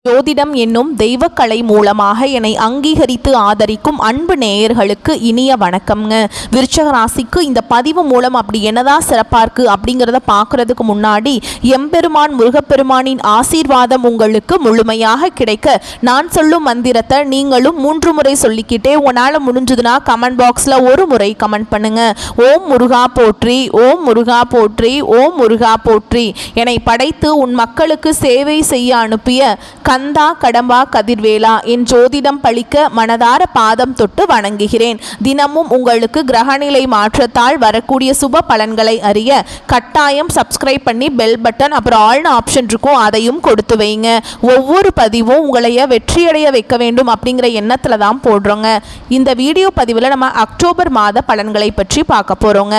ஜோதிடம் என்னும் தெய்வக்கலை மூலமாக என்னை அங்கீகரித்து ஆதரிக்கும் அன்பு நேயர்களுக்கு இனிய வணக்கம்ங்க. விருச்சக ராசிக்கு இந்த பதிவு மூலம் அப்படி என்னதான் சிறப்பாக இருக்குது அப்படிங்கிறத பார்க்குறதுக்கு முன்னாடி எம்பெருமான் முருகப்பெருமானின் ஆசீர்வாதம் உங்களுக்கு முழுமையாக கிடைக்க நான் சொல்லும் மந்திரத்தை நீங்களும் 3 முறை சொல்லிக்கிட்டே உங்களால் முடிஞ்சதுன்னா கமெண்ட் பாக்ஸில் ஒரு முறை கமெண்ட் பண்ணுங்க. ஓம் முருகா போற்றி, ஓம் முருகா போற்றி, ஓம் முருகா போற்றி. என்னை படைத்து உன் மக்களுக்கு சேவை செய்ய அனுப்பிய கந்தா கடம்பா கதிர்வேலா என் ஜோதிடம் பழிக்க மனதார பாதம் தொட்டு வணங்குகிறேன். தினமும் உங்களுக்கு கிரகநிலை மாற்றத்தால் வரக்கூடிய சுப பலன்களை அறிய கட்டாயம் சப்ஸ்கிரைப் பண்ணி பெல் பட்டன் அப்புறம் ஆல்னு ஆப்ஷன் இருக்கும், அதையும் கொடுத்து வைங்க. ஒவ்வொரு பதிவும் உங்களைய வெற்றியடைய வைக்க வேண்டும் அப்படிங்கிற எண்ணத்தில் தான் போடுறோங்க. இந்த வீடியோ பதிவில் நம்ம அக்டோபர் மாத பலன்களை பற்றி பார்க்க போகிறோங்க.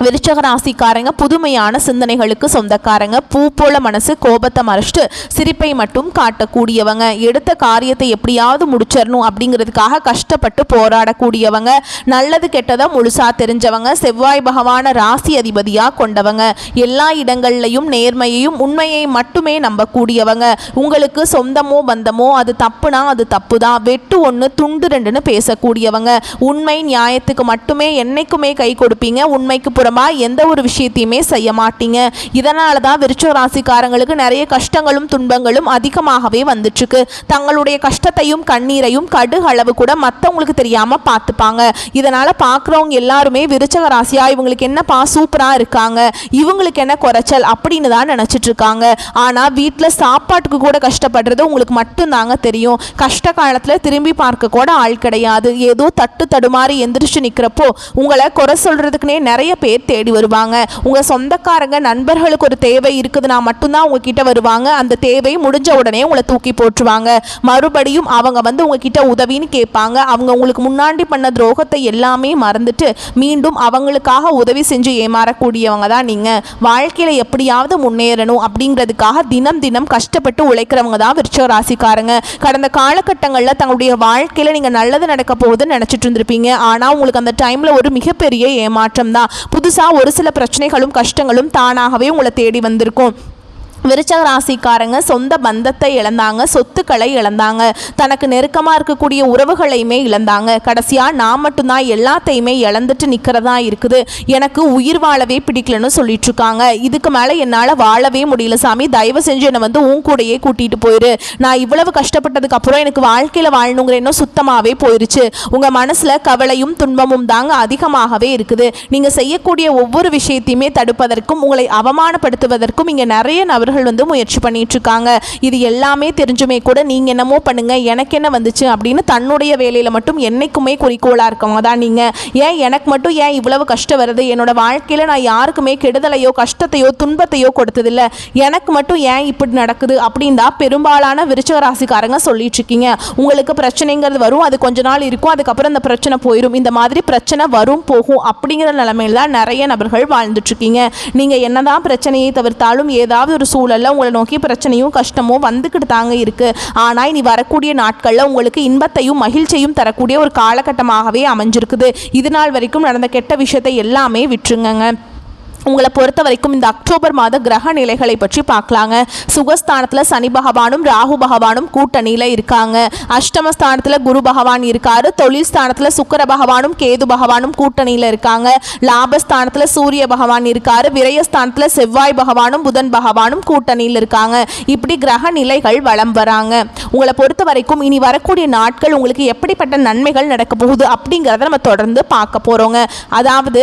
விருச்சக ராசிக்காரங்க புதுமையான சிந்தனைகளுக்கு சொந்தக்காரங்க. பூ போல மனசு, கோபத்தை மறைச்சிட்டு சிரிப்பை மட்டும் காட்டக்கூடியவங்க. எடுத்த காரியத்தை எப்படியாவது முடிச்சிடணும் அப்படிங்கிறதுக்காக கஷ்டப்பட்டு போராடக்கூடியவங்க. நல்லது கெட்டதை முழுசா தெரிஞ்சவங்க. செவ்வாய் பகவான ராசி அதிபதியாக கொண்டவங்க. எல்லா இடங்கள்லையும் நேர்மையையும் உண்மையை மட்டுமே நம்பக்கூடியவங்க. உங்களுக்கு சொந்தமோ பந்தமோ அது தப்புனா அது தப்பு தான், வெட்டு 1 துண்டு 2ன்னு பேசக்கூடியவங்க. உண்மை நியாயத்துக்கு மட்டுமே என்னைக்குமே கை கொடுப்பீங்க. உண்மைக்கு எந்த ஒரு விஷயத்தையுமே செய்ய மாட்டீங்க. இதனால தான் விருச்சக ராசிக்காரங்களுக்கு நிறைய கஷ்டங்களும் துன்பங்களும் அதிகமாகவே வந்துட்டு இருக்கு. தங்களுடைய கஷ்டத்தையும் கண்ணீரையும் கடுகு அளவு கூட மற்றவங்களுக்கு தெரியாம பார்த்துப்பாங்க. இதனால பார்க்குறவங்க எல்லாருமே விருச்சக ராசியா இவங்களுக்கு என்னப்பா சூப்பரா இருக்காங்க, இவங்களுக்கு என்ன குறைச்சல் அப்படின்னு தான் நினைச்சிட்டு இருக்காங்க. ஆனா வீட்டில் சாப்பாட்டுக்கு கூட கஷ்டப்படுறது உங்களுக்கு மட்டும்தாங்க தெரியும். கஷ்ட காலத்துல திரும்பி பார்க்க கூட ஆள் கிடையாது. ஏதோ தட்டு தடுமாறி எந்திரிச்சு நிற்கிறப்போ உங்களை குறை சொல்றதுக்குன்னே நிறைய பேர் தேடி வருவாங்க. உங்க சொந்தக்காரங்க நண்பர்களுக்கு ஒரு தேவை இருக்குதுன்னா மட்டும்தான் உங்ககிட்ட வருவாங்க. அந்த தேவை முடிஞ்ச உடனே உங்களை தூக்கி போட்டுருவாங்க. மறுபடியும் அவங்க உங்ககிட்ட உதவின்னு கேட்பாங்க. அவங்க உங்களுக்கு முன்னாடி பண்ண துரோகத்தை எல்லாமே மறந்துட்டு மீண்டும் அவங்களுக்காக உதவி செஞ்சு ஏமாறக்கூடியவங்க தான் நீங்க. வாழ்க்கையில எப்படியாவது முன்னேறணும் அப்படிங்கிறதுக்காக தினம் தினம் கஷ்டப்பட்டு உழைக்கிறவங்க தான் விருச்சக ராசிக்காரங்க. கடந்த காலகட்டங்களில் தங்களுடைய வாழ்க்கையில நீங்க நல்லது நடக்க போகுதுன்னு நினைச்சிட்டு இருந்திருப்பீங்க. ஆனா உங்களுக்கு அந்த டைம்ல ஒரு மிகப்பெரிய ஏமாற்றம் தான். புதுசா ஒரு சில பிரச்சனைகளும் கஷ்டங்களும் தானாகவே உங்களை தேடி வந்திருக்கும். விருச்சக ராசிக்காரங்க சொந்த பந்தத்தை இழந்தாங்க, சொத்துக்களை இழந்தாங்க, தனக்கு நெருக்கமாக இருக்கக்கூடிய உறவுகளையுமே இழந்தாங்க. கடைசியாக நான் மட்டும்தான் எல்லாத்தையுமே இழந்துட்டு நிற்கிறதா இருக்குது, எனக்கு உயிர் வாழவே பிடிக்கலன்னு சொல்லிட்டு இருக்காங்க. இதுக்கு மேலே என்னால் வாழவே முடியல சாமி, தயவு செஞ்சு என்னை உன் கூடையே கூட்டிகிட்டு போயிரு. நான் இவ்வளவு கஷ்டப்பட்டதுக்கு அப்புறம் எனக்கு வாழ்க்கையில் வாழணுங்கிற எண்ணம் சுத்தமாகவே போயிருச்சு. உங்கள் மனசில் கவலையும் துன்பமும் தாங்க அதிகமாகவே இருக்குது. நீங்கள் செய்யக்கூடிய ஒவ்வொரு விஷயத்தையுமே தடுப்பதற்கும் உங்களை அவமானப்படுத்துவதற்கும் இங்கே நிறைய நபர்கள் முயற்சி பண்ணிட்டு இருக்காங்க. இது எல்லாமே தெரிஞ்சுமே கூட நீங்க என்னமோ பண்ணுங்க, எனக்கு என்ன வந்துச்சு அப்படின்னு தன்னுடைய வேலையில மட்டும் என்னைக்குமே குறிக்கோளா இருக்கவங்க தான் நீங்க. ஏன் எனக்கு மட்டும் ஏன் இவ்வளவு கஷ்டம் வருது, என்னோட வாழ்க்கையில நான் யாருக்குமே கெடுதலையோ கஷ்டத்தையோ துன்பத்தையோ கொடுத்ததில்லை, எனக்கு மட்டும் ஏன் இப்படி நடக்குது அப்படின்னு தான் பெரும்பாலான விருச்சக ராசிக்காரங்க சொல்லிட்டு இருக்கீங்க. உங்களுக்கு பிரச்சனைங்கிறது வரும், அது கொஞ்ச நாள் இருக்கும், அதுக்கப்புறம் இந்த பிரச்சனை போயிடும். இந்த மாதிரி பிரச்சனை வரும் போகும் அப்படிங்கிற நிலைமையில தான் நிறைய நபர்கள் வாழ்ந்துட்டு இருக்கீங்க. நீங்க என்னதான் பிரச்சனையை தவிர்த்தாலும் ஏதாவது ஒரு சூழல்ல உங்களை நோக்கி பிரச்சனையும் கஷ்டமும் வந்துக்கிட்டு தாங்க இருக்கு. ஆனால் இனி வரக்கூடிய நாட்களில் உங்களுக்கு இன்பத்தையும் மகிழ்ச்சியும் தரக்கூடிய ஒரு காலகட்டமாகவே அமைஞ்சிருக்குது. இது நாள் வரைக்கும் நடந்த கெட்ட விஷயத்தை எல்லாமே விட்டுருங்க. உங்களை பொறுத்த வரைக்கும் இந்த அக்டோபர் மாத கிரக நிலைகளை பற்றி பார்க்கலாங்க. சுகஸ்தானத்தில் சனி பகவானும் ராகு பகவானும் கூட்டணியில் இருக்காங்க. அஷ்டமஸ்தானத்தில் குரு பகவான் இருக்காரு. தொழில் ஸ்தானத்தில் சுக்கிர பகவானும் கேது பகவானும் கூட்டணியில் இருக்காங்க. லாபஸ்தானத்தில் சூரிய பகவான் இருக்காரு. விரயஸ்தானத்தில் செவ்வாய் பகவானும் புதன் பகவானும் கூட்டணியில் இருக்காங்க. இப்படி கிரக நிலைகள் வலம் வராங்க. உங்களை பொறுத்த வரைக்கும் இனி வரக்கூடிய நாட்கள் உங்களுக்கு எப்படிப்பட்ட நன்மைகள் நடக்க போகுது அப்படிங்கிறத நம்ம தொடர்ந்து பார்க்க போகிறோங்க. அதாவது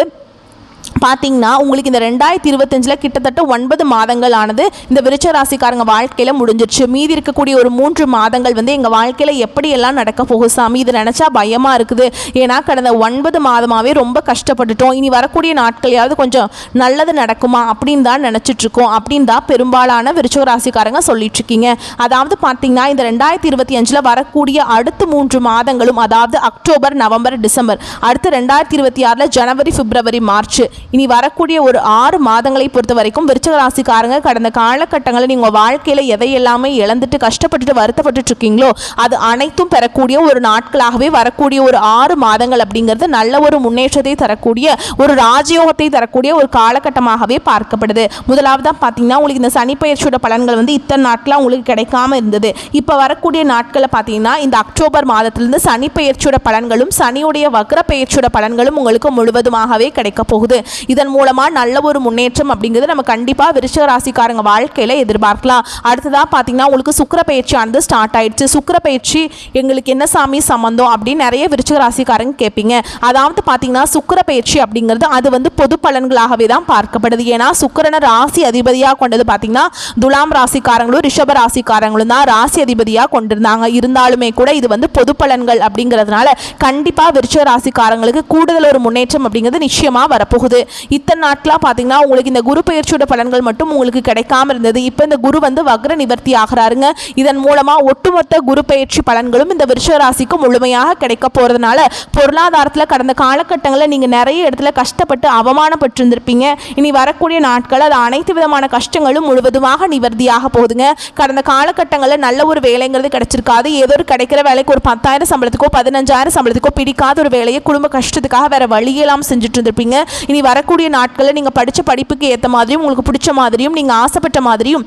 பார்த்தீங்கன்னா உங்களுக்கு இந்த 2025 கிட்டத்தட்ட 9 மாதங்கள் ஆனது இந்த விருச்சக ராசிக்காரங்க வாழ்க்கையில் முடிஞ்சிருச்சு. மீதி இருக்கக்கூடிய ஒரு 3 மாதங்கள் எங்கள் வாழ்க்கையில் எப்படியெல்லாம் நடக்க போகும் சாமி, இது நினச்சா பயமாக இருக்குது. ஏன்னா கடந்த 9 மாதமாகவே ரொம்ப கஷ்டப்பட்டுட்டோம், இனி வரக்கூடிய நாட்களையாவது கொஞ்சம் நல்லது நடக்குமா அப்படின்னு தான் நினச்சிட்ருக்கோம் அப்படின்னு தான் பெரும்பாலான விருச்சக ராசிக்காரங்க சொல்லிட்டு இருக்கீங்க. அதாவது பார்த்தீங்கன்னா இந்த 2025 வரக்கூடிய அடுத்த 3 மாதங்களும், அதாவது அக்டோபர், நவம்பர், டிசம்பர், அடுத்து 2026 ஜனவரி, பிப்ரவரி, மார்ச், இனி வரக்கூடிய ஒரு 6 மாதங்களை பொறுத்த வரைக்கும் விருச்சிக ராசிக்காரங்க கடந்த காலகட்டங்களில் நீங்கள் வாழ்க்கையில் எதையெல்லாமே இழந்துட்டு கஷ்டப்பட்டுட்டு வருத்தப்பட்டு இருக்கீங்களோ அது அனைத்தும் பெறக்கூடிய ஒரு நாட்களாகவே வரக்கூடிய ஒரு 6 மாதங்கள் அப்படிங்கிறது நல்ல ஒரு முன்னேற்றத்தை தரக்கூடிய ஒரு ராஜயோகத்தை தரக்கூடிய ஒரு காலகட்டமாகவே பார்க்கப்படுது. முதலாவதாக பார்த்தீங்கன்னா உங்களுக்கு இந்த சனிப்பெயர்ச்சியோட பலன்கள் வந்து இத்தனை நாட்களாக உங்களுக்கு கிடைக்காம இருந்தது. இப்போ வரக்கூடிய நாட்களில் பார்த்தீங்கன்னா இந்த அக்டோபர் மாதத்திலிருந்து சனிப்பெயர்ச்சியோட பலன்களும் சனியுடைய வக்ர பெயர்ச்சியோட பலன்களும் உங்களுக்கு முழுவதுமாகவே கிடைக்க போகுது. இதன் மூலமாக நல்ல ஒரு முன்னேற்றம் அப்படிங்கிறது நம்ம கண்டிப்பாக விருச்சிக ராசிக்காரங்க வாழ்க்கையில் எதிர்பார்க்கலாம். அடுத்ததாக பார்த்தீங்கன்னா உங்களுக்கு சுக்கிர பயிற்சியானது ஸ்டார்ட் ஆயிடுச்சு. சுக்கிர பயிற்சி எங்களுக்கு என்ன சாமி சம்பந்தம் அப்படின்னு நிறைய விருச்சிக ராசிக்காரங்க கேட்பீங்க. அதாவது பார்த்தீங்கன்னா சுக்கிர பயிற்சி அப்படிங்கிறது அது வந்து பொது பலன்களாகவே தான் பார்க்கப்படுது. ஏன்னா சுக்கிரனை ராசி அதிபதியாக கொண்டது பார்த்தீங்கன்னா துலாம் ராசிக்காரங்களும் ரிஷப ராசிக்காரங்களும் தான் ராசி அதிபதியாக கொண்டிருந்தாங்க. இருந்தாலுமே கூட இது வந்து பொது பலன்கள் அப்படிங்கிறதுனால கண்டிப்பாக விருச்சிக ராசிக்காரங்களுக்கு கூடுதல் ஒரு முன்னேற்றம் அப்படிங்கிறது நிச்சயமாக வரப்போகுது. இத்தனை நாட்களாக பார்த்தீங்கன்னா உங்களுக்கு இந்த குரு பயிற்சியோட பலன்கள் மட்டும் உங்களுக்கு கிடைக்காம இருந்தது. இப்போ இந்த குரு வந்து வக்ர நிவர்த்தி ஆகிறாருங்க. இதன் மூலமாக ஒட்டுமொத்த குரு பயிற்சி பலன்களும் இந்த விருச்சிக ராசிக்கு முழுமையாக கிடைக்க போகிறதுனால பொருளாதாரத்தில் கடந்த காலகட்டங்களில் நீங்கள் நிறைய இடத்துல கஷ்டப்பட்டு அவமானப்பட்டு இருந்திருப்பீங்க. இனி வரக்கூடிய நாட்கள் அது அனைத்து விதமான கஷ்டங்களும் முழுவதுமாக நிவர்த்தியாக போகுதுங்க. கடந்த காலகட்டங்களில் நல்ல ஒரு வேலைங்கிறது கிடைச்சிருக்காது. ஏதோ ஒரு கிடைக்கிற வேலைக்கு ஒரு 10,000 சம்பளத்துக்கோ 15,000 சம்பளத்துக்கோ பிடிக்காத ஒரு வேலையை குடும்ப கஷ்டத்துக்காக வேற வழியெல்லாம் செஞ்சுட்டு இருந்திருப்பீங்க. இனி வரக்கூடிய நாட்களில் நீங்கள் படித்த படிப்புக்கு ஏற்ற மாதிரியும் உங்களுக்கு பிடிச்ச மாதிரியும் நீங்கள் ஆசைப்பட்ட மாதிரியும்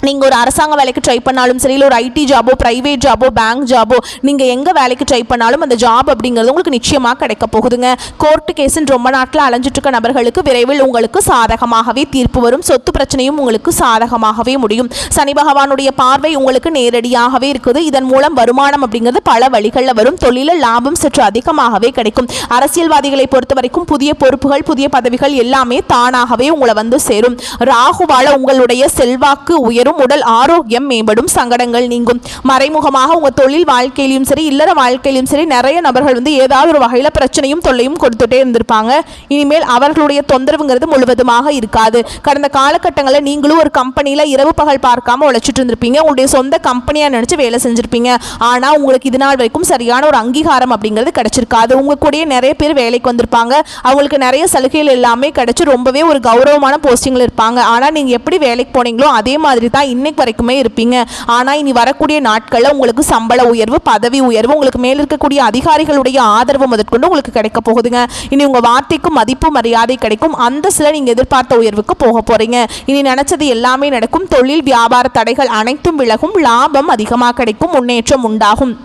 நீங்கள் ஒரு அரசாங்க வேலைக்கு ட்ரை பண்ணாலும் சரி, இல்லை ஒரு ஐடி ஜாபோ ப்ரைவேட் ஜாபோ பேங்க் ஜாபோ நீங்கள் எங்கே வேலைக்கு ட்ரை பண்ணாலும் அந்த ஜாப் அப்படிங்கிறது உங்களுக்கு நிச்சயமாக கிடைக்க போகுதுங்க. கோர்ட்டு கேஸுன்னு ரொம்ப நாட்டில் அலைஞ்சிட்டு இருக்க நபர்களுக்கு விரைவில் உங்களுக்கு சாதகமாகவே தீர்ப்பு வரும். சொத்து பிரச்சனையும் உங்களுக்கு சாதகமாகவே முடியும். சனி பகவானுடைய பார்வை உங்களுக்கு நேரடியாகவே இருக்குது. இதன் மூலம் வருமானம் அப்படிங்கிறது பல வழிகளில் வரும். தொழிலில் லாபம் சற்று அதிகமாகவே கிடைக்கும். அரசியல்வாதிகளை பொறுத்த வரைக்கும் புதிய பொறுப்புகள் புதிய பதவிகள் எல்லாமே தானாகவே உங்களை வந்து சேரும். ராகுவால உங்களுடைய செல்வாக்கு உயரும். உடல் ஆரோக்கியம் மேம்படும். சங்கடங்கள் நீங்கும். மறைமுகமாக உங்க தொழில் வாழ்க்கையிலும் சரி இல்லற வாழ்க்கையிலும் சரி நிறைய நபர்கள் வந்து ஏதாவது ஒரு வகையில் பிரச்சனையும் தொல்லையும் கொடுத்துட்டே இருந்திருப்பாங்க. இனிமேல் அவர்களுடைய தொந்தரவுங்கிறது முழுவதுமாக இருக்காது. கடந்த காலகட்டங்களில் நீங்களும் ஒரு கம்பெனியில் இரவு பகல் பார்க்காம உழைச்சிட்டு இருந்திருப்பீங்க. உங்களுடைய சொந்த கம்பெனியாக நினைச்சு வேலை செஞ்சிருப்பீங்க. ஆனால் உங்களுக்கு இது நாள் வரைக்கும் சரியான ஒரு அங்கீகாரம் அப்படிங்கிறது கிடைச்சிருக்காது. உங்க கூடயே நிறைய பேர் வேலைக்கு வந்திருப்பாங்க. அவங்களுக்கு நிறைய சலுகைகள் எல்லாமே கிடைச்சி ரொம்பவே ஒரு கௌரவமான போஸ்டிங்கில் இருப்பாங்க. ஆனால் நீங்கள் எப்படி வேலைக்கு போனீங்களோ அதே மாதிரி தான் இன்னைக்கு வரைக்குமே இருப்பீங்க. ஆனால் இனி வரக்கூடிய நாட்களில் உங்களுக்கு சம்பள உயர்வு பதவி உயர்வு உங்களுக்கு மேல் இருக்கக்கூடிய அதிகாரிகளுடைய ஆதரவு முதற்கொண்டு உங்களுக்கு கிடைக்க போகுதுங்க. இனி உங்கள் வார்த்தைக்கும் மதிப்பு மரியாதை கிடைக்கும். அந்த சில நீங்கள் எதிர்பார்த்த உயர்வுக்கு போக போறீங்க. இனி நினைச்சது எல்லாமே நடக்கும். தொழில் வியாபார தடைகள் அனைத்தும் விலகும். லாபம் அதிகமாக கிடைக்கும். முன்னேற்றம் உண்டாகும்.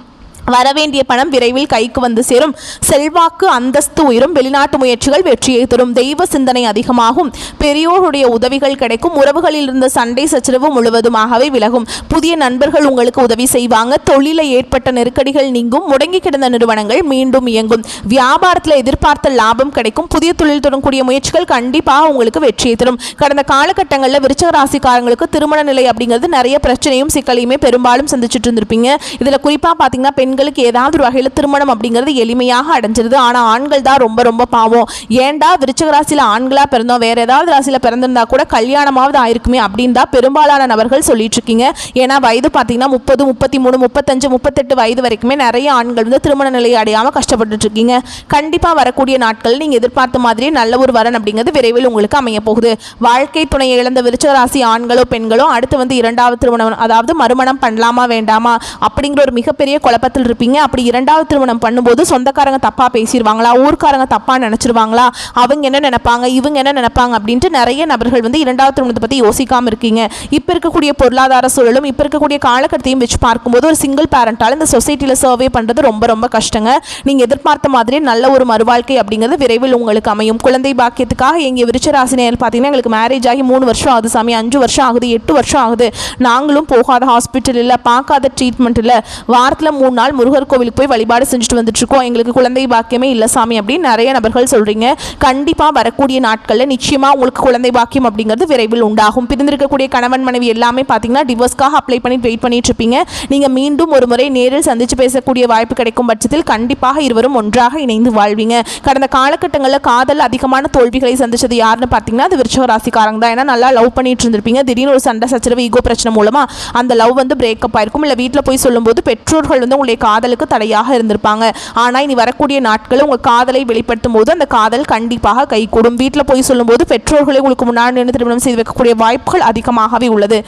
வரவேண்டிய பணம் விரைவில் கைக்கு வந்து சேரும். செல்வாக்கு அந்தஸ்து உயரும். வெளிநாட்டு முயற்சிகள் வெற்றியை தரும். தெய்வ சிந்தனை அதிகமாகும். பெரியோருடைய உதவிகள் கிடைக்கும். உறவுகளில் இருந்த சண்டை சச்சரவு முழுவதுமாகவே விலகும். புதிய நண்பர்கள் உங்களுக்கு உதவி செய்வாங்க. தொழிலில் ஏற்பட்ட நெருக்கடிகள் நீங்கும். முடங்கி கிடந்த நிறுவனங்கள் மீண்டும் இயங்கும். வியாபாரத்தில் எதிர்பார்த்த லாபம் கிடைக்கும். புதிய தொழில் தொடங்கக்கூடிய முயற்சிகள் கண்டிப்பாக உங்களுக்கு வெற்றியை தரும். கடந்த காலகட்டங்களில் விருச்சிக ராசிக்காரங்களுக்கு திருமண நிலை அப்படிங்கிறது நிறைய பிரச்சனையும் சிக்கலையுமே பெரும்பாலும் சந்திச்சுட்டு இருந்திருப்பீங்க. இதில் குறிப்பாக பார்த்தீங்கன்னா பெண்களுக்கு ஏதாவது ஒரு வகையில் திருமணம் அப்படிங்கிறது எளிமையாக அடைஞ்சிருது. ஆனால் ஆண்கள் தான் ரொம்ப ரொம்ப பாவம். ஏண்டா விருச்சிக ராசியில் ஆண்களாக பிறந்தோம் வேற ஏதாவது ராசியில் பிறந்திருந்தா கூட கல்யாணமாவது ஆயிருக்குமே அப்படின்னு தான் பெரும்பாலான நபர்கள் சொல்லிட்டு இருக்கீங்க. ஏன்னா வயது பார்த்தீங்கன்னா 30 33 35 38 வயது வரைக்குமே நிறைய ஆண்கள் வந்து திருமண நிலையை அடையாமல் கஷ்டப்பட்டு இருக்கீங்க. கண்டிப்பாக வரக்கூடிய நாட்கள் நீங்கள் எதிர்பார்த்த மாதிரியே நல்ல ஒரு வரன் அப்படிங்கிறது விரைவில் உங்களுக்கு அமைய போகுது. வாழ்க்கை துணையை இழந்த விருச்சிக ராசி ஆண்களோ பெண்களோ அடுத்து வந்து 2வது திருமணம் அதாவது மறுமணம் பண்ணலாமா வேண்டாமா அப்படிங்கிற ஒரு மிகப்பெரிய குழப்பத்தில் இருப்பீங்க. அப்படி 2வது திருமணம் பண்ணும்போது சொந்தக்காரங்க தப்பா பேசிடுவாங்களா, ஊர்க்காரங்க தப்பா நினைச்சிருவாங்களா, அவங்க என்ன நினைப்பாங்க இவங்க என்ன நினைப்பாங்க அப்படின்ட்டு நிறைய நபர்கள் வந்து 2வது திருமணத்தை பற்றி யோசிக்காமல் இருக்கீங்க. இப்போ இருக்கக்கூடிய பொருளாதார சூழலும் இப்போ இருக்கக்கூடிய காலகட்டத்தையும் வச்சு பார்க்கும்போது ஒரு சிங்கிள் பேரண்டால் இந்த சொசைட்டியில் சர்வே பண்ணுறது ரொம்ப ரொம்ப கஷ்டங்க. நீங்கள் எதிர்பார்த்த மாதிரி நல்ல ஒரு மறுவாழ்க்கை அப்படிங்கிறது விரைவில் உங்களுக்கு அமையும். குழந்தை பாக்கியத்துக்காக எங்கள் விருச்சிக ராசினியர் பார்த்தீங்கன்னா எங்களுக்கு மேரேஜ் ஆகி 3 வருஷம் ஆகுது சாமி, 5 வருஷம் ஆகுது, 8 வருஷம் ஆகுது, நாங்களும் போகாத ஹாஸ்பிட்டல் இல்லை, பார்க்காத ட்ரீட்மெண்ட் இல்லை, வாரத்தில் 3 நாள் முருகர் கோவிலுக்கு போய் வழிபாடு செஞ்சுட்டு வந்துட்டு இருக்கோம், எங்களுக்கு குழந்தை பாக்கியமே இல்லை சாமி அப்படின்னு நிறைய நபர்கள் சொல்றீங்க. கண்டிப்பாக வரக்கூடிய நாட்களில் நிச்சயமாக உங்களுக்கு குழந்தை பாக்கியம் அப்படிங்கிறது விரைவில் உண்டாகும். பிரிந்திருக்கக்கூடிய கணவன் மனைவி எல்லாமே பார்த்தீங்கன்னா டிவோர்ஸ்க்காக அப்ளை பண்ணி வெயிட் பண்ணிட்டு இருப்பீங்க. நீங்கள் மீண்டும் ஒரு முறை நேரில் சந்திச்சு பேசக்கூடிய வாய்ப்பு கிடைக்கும் பட்சத்தில் கண்டிப்பாக இருவரும் ஒன்றாக இணைந்து வாழ்வீங்க. கடந்த காலகட்டங்களில் காதல் அதிகமான தோல்விகளை சந்திச்சது யாருன்னு பார்த்தீங்கன்னா அது விருச்சிக ராசிக்காரங்க தான். ஏன்னா நல்லா லவ் பண்ணிட்டு இருந்திருப்பீங்க. திடீர்னு ஒரு சண்டை சச்சரவு ஈகோ பிரச்சனை மூலமாக அந்த லவ் வந்து பிரேக்கப் ஆயிருக்கும். இல்லை வீட்டில் போய் சொல்லும்போது பெற்றோர்கள் வந்து உங்களுடைய காதலுக்கு தடையாக இருந்திருப்பாங்க. ஆனால் இனி வரக்கூடிய நாட்களில் உங்கள் காதலை வெளிப்படுத்தும் போது அந்த காதல் கண்டிப்பாக கைகூடும். வீட்டில் போய் சொல்லும்போது பெற்றோர்களை உங்களுக்கு முன்னாடி நின்று திருமணம் செய்து வைக்கக்கூடிய வாய்ப்புகள் அதிகமாகவே உள்ளது.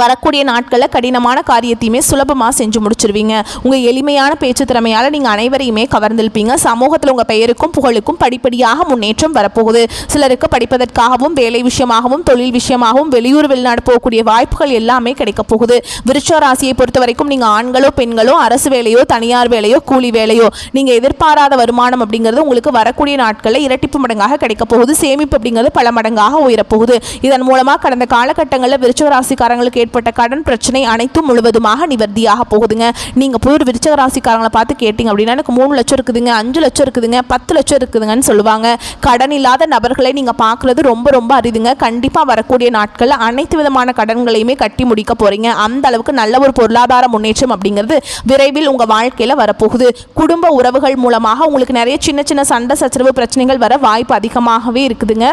வரக்கூடிய நாட்களில் கடினமான காரியத்தையுமே சுலபமாக செஞ்சு முடிச்சிருவீங்க. உங்கள் எளிமையான பேச்சு திறமையால் நீங்கள் அனைவரையுமே கவர்ந்திருப்பீங்க. சமூகத்தில் உங்கள் பெயருக்கும் புகழுக்கும் படிப்படியாக முன்னேற்றம் வரப்போகுது. சிலருக்கு படிப்பதற்காகவும் வேலை விஷயமாகவும் தொழில் விஷயமாகவும் வெளியூர் வெளிநாடு போகக்கூடிய வாய்ப்புகள் எல்லாமே கிடைக்க போகுது. விருச்சிக ராசியை பொறுத்த வரைக்கும் நீங்கள் ஆண்களோ பெண்களோ அரசு வேலையோ தனியார் வேலையோ கூலி வேலையோ நீங்கள் எதிர்பாராத வருமானம் அப்படிங்கிறது உங்களுக்கு வரக்கூடிய நாட்களில் இரட்டிப்பு மடங்காக கிடைக்க போகுது. சேமிப்பு அப்படிங்கிறது பல மடங்காக உயரப்போகுது. இதன் மூலமாக கடந்த காலகட்டங்களில் விருச்சிக ராசிக்காரங்களுக்கு ஏற்பட்ட கடன் பிரச்சனை அனைத்தும் முழுவதுமாக நிவர்த்தியாக போகுதுங்க. நீங்கள் போய் ஒரு விருச்சிக ராசிக்காரங்களை பார்த்து கேட்டிங்க அப்படின்னா எனக்கு 3 லட்சம் இருக்குதுங்க, 5 லட்சம் இருக்குதுங்க, 10 லட்சம் இருக்குதுங்கன்னு சொல்லுவாங்க. கடன் இல்லாத நபர்களை நீங்கள் பார்க்குறது ரொம்ப ரொம்ப அரிதுங்க. கண்டிப்பாக வரக்கூடிய நாட்களில் அனைத்து விதமான கடன்களையுமே கட்டி முடிக்க போகிறீங்க. அந்த அளவுக்கு நல்ல ஒரு பொருளாதார முன்னேற்றம் அப்படிங்கிறது விரைவில் உங்கள் வாழ்க்கையில் வரப்போகுது. குடும்ப உறவுகள் மூலமாக உங்களுக்கு நிறைய சின்ன சின்ன சண்டை சச்சரவு பிரச்சனைகள் வர வாய்ப்பு அதிகமாகவே இருக்குதுங்க.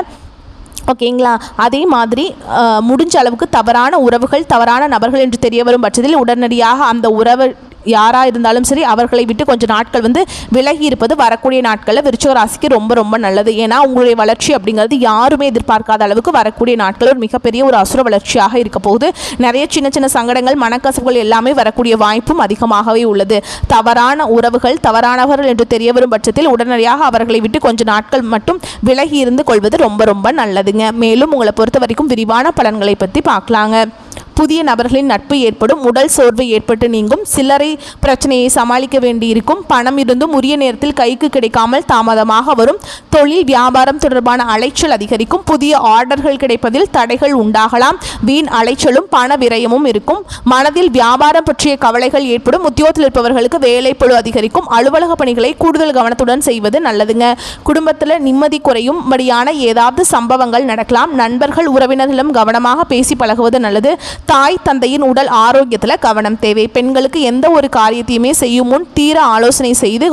ஓகேங்களா? அதே மாதிரி முடிஞ்ச அளவுக்கு தவறான உறவுகள் தவறான நபர்கள் என்று தெரிய வரும் பட்சத்தில் உடனடியாக அந்த உறவு யாராக இருந்தாலும் சரி அவர்களை விட்டு கொஞ்சம் நாட்கள் விலகி இருப்பது வரக்கூடிய நாட்களில் விருச்சிக ராசிக்கு ரொம்ப ரொம்ப நல்லது. ஏன்னா உங்களுடைய வளர்ச்சி அப்படிங்கிறது யாருமே எதிர்பார்க்காத அளவுக்கு வரக்கூடிய நாட்கள் ஒரு மிகப்பெரிய ஒரு அசுர வளர்ச்சியாக இருக்க போகுது. நிறைய சின்ன சின்ன சங்கடங்கள் மனக்கசவுகள் எல்லாமே வரக்கூடிய வாய்ப்பும் அதிகமாகவே உள்ளது. தவறான உறவுகள் தவறானவர்கள் என்று தெரிய வரும் பட்சத்தில் உடனடியாக அவர்களை விட்டு கொஞ்சம் நாட்கள் மட்டும் விலகி இருந்து கொள்வது ரொம்ப ரொம்ப நல்லதுங்க. மேலும் உங்களை பொறுத்த வரைக்கும் விரிவான பலன்களை பற்றி பார்க்கலாங்க. புதிய நபர்களின் நட்பு ஏற்படும். உடல் சோர்வு ஏற்பட்டு நீங்கும். சிலரை பிரச்சனையை சமாளிக்க வேண்டியிருக்கும். பணம் இருந்தும் உரிய நேரத்தில் கைக்கு கிடைக்காமல் தாமதமாக வரும். தொழில் வியாபாரம் தொடர்பான அலைச்சல் அதிகரிக்கும். புதிய ஆர்டர்கள் கிடைப்பதில் தடைகள் உண்டாகலாம். வீண் அலைச்சலும் பண விரயமும் இருக்கும். மனதில் வியாபாரம் பற்றிய கவலைகள் ஏற்படும். உத்தியோகத்தில் இருப்பவர்களுக்கு வேலை பளு அதிகரிக்கும். அலுவலக பணிகளை கூடுதல் கவனத்துடன் செய்வது நல்லதுங்க. குடும்பத்தில் நிம்மதி குறையும்படியான ஏதாவது சம்பவங்கள் நடக்கலாம். நண்பர்கள் உறவினர்களும் கவனமாக பேசி பழகுவது நல்லது. தாய் தந்தையின் உடல் ஆரோக்கியத்தில் கவனம் தேவை. பெண்களுக்கு எந்த ஒரு காரியத்தையுமே செய்யும் முன் தீர ஆலோசனை செய்து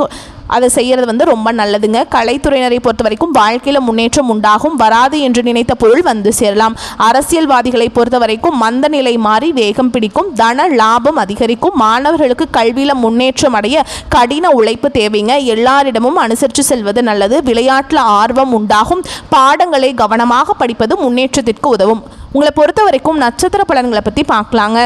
அதை செய்கிறது ரொம்ப நல்லதுங்க. கலைத்துறையினரை பொறுத்த வரைக்கும் வாழ்க்கையில் முன்னேற்றம் உண்டாகும். வராது என்று நினைத்த பொருள் வந்து சேரலாம். அரசியல்வாதிகளை பொறுத்த வரைக்கும் மந்த நிலை மாறி வேகம் பிடிக்கும். தன லாபம் அதிகரிக்கும். மாணவர்களுக்கு கல்வியில் முன்னேற்றம் அடைய கடின உழைப்பு தேவைங்க. எல்லாரிடமும் அனுசரித்து செல்வது நல்லது. விளையாட்டில் ஆர்வம் உண்டாகும். பாடங்களை கவனமாக படிப்பது முன்னேற்றத்திற்கு உதவும். உங்களை பொறுத்த வரைக்கும் நட்சத்திர பலன்களை பற்றி பார்க்கலாங்க.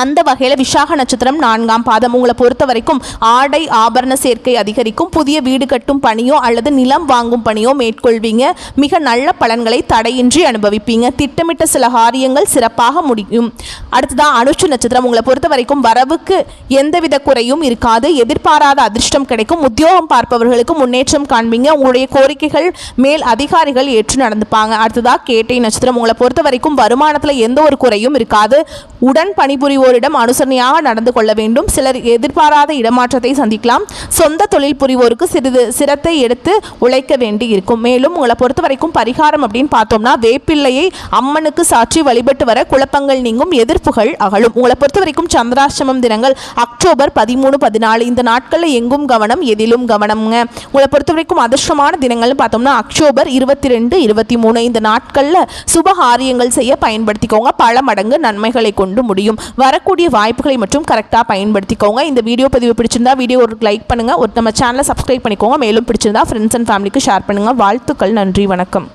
அந்த வகையில் விசாக நட்சத்திரம் 4ஆம் பாதம். உங்களை பொறுத்த வரைக்கும் ஆடை ஆபரண சேர்க்கை அதிகரிக்கும். புதிய வீடு கட்டும் பணியோ அல்லது நிலம் வாங்கும் பணியோ மேற்கொள்வீங்க. மிக நல்ல பலன்களை தடையின்றி அனுபவிப்பீங்க. திட்டமிட்ட சில காரியங்கள் சிறப்பாக முடியும். அடுத்ததான் அனுஷ நட்சத்திரம். உங்களை பொறுத்த வரைக்கும் வரவுக்கு எந்தவித குறையும் இருக்காது. எதிர்பாராத அதிர்ஷ்டம் கிடைக்கும். உத்தியோகம் பார்ப்பவர்களுக்கு முன்னேற்றம் காண்பீங்க. உங்களுடைய கோரிக்கைகள் மேல் அதிகாரிகள் ஏற்று நடந்துப்பாங்க. அடுத்ததாக கேட்டை நட்சத்திரம். உங்களை பொறுத்த வரைக்கும் வருமானத்தில் எந்த ஒரு குறையும் இருக்காது. உடன் பணிபுரிவோரிடம் அனுசரணையாக நடந்து கொள்ள வேண்டும். சிலர் எதிர்பாராத இடமாற்றத்தை சந்திக்கலாம். சொந்த தொழில் புரிவோருக்கு சிறிது சிரத்தை எடுத்து உழைக்க வேண்டி இருக்கும். மேலும் உங்களை பொறுத்த வரைக்கும் பரிகாரம் அப்படின்னு பார்த்தோம்னா வேப்பிள்ளையை அம்மனுக்கு சாற்றி வழிபட்டு வர குழப்பங்கள் நீங்கும். எதிர்ப்புகள் அகலும். உங்களை பொறுத்த வரைக்கும் சந்திராஷ்டமம் தினங்கள் அக்டோபர் 13, 14 இந்த நாட்களில் எங்கும் கவனம் எதிலும் கவனம்ங்க. உங்களை பொறுத்த வரைக்கும் அதிர்ஷ்டமான தினங்கள்னு பார்த்தோம்னா அக்டோபர் 22, 23 இந்த நாட்களில் சுபகாரியங்கள் செய்ய பயன்படுத்திக்கோங்க. பல மடங்கு நன்மைகளை கொண்டு முடியும். வரக்கூடிய வாய்ப்புகளை மட்டும் கரெக்டாக பயன்படுத்திக்கோங்க. இந்த வீடியோ பதிவு பிடிச்சிருந்தா வீடியோ ஒரு லைக் பண்ணுங்கள். நம்ம சேனலை சப்ஸ்கிரைப் பண்ணிக்கோங்க. மேலும் பிடிச்சிருந்தா ஃப்ரெண்ட்ஸ் அண்ட் ஃபேமிலிக்கு ஷேர் பண்ணுங்கள். வாழ்த்துக்கள். நன்றி. வணக்கம்.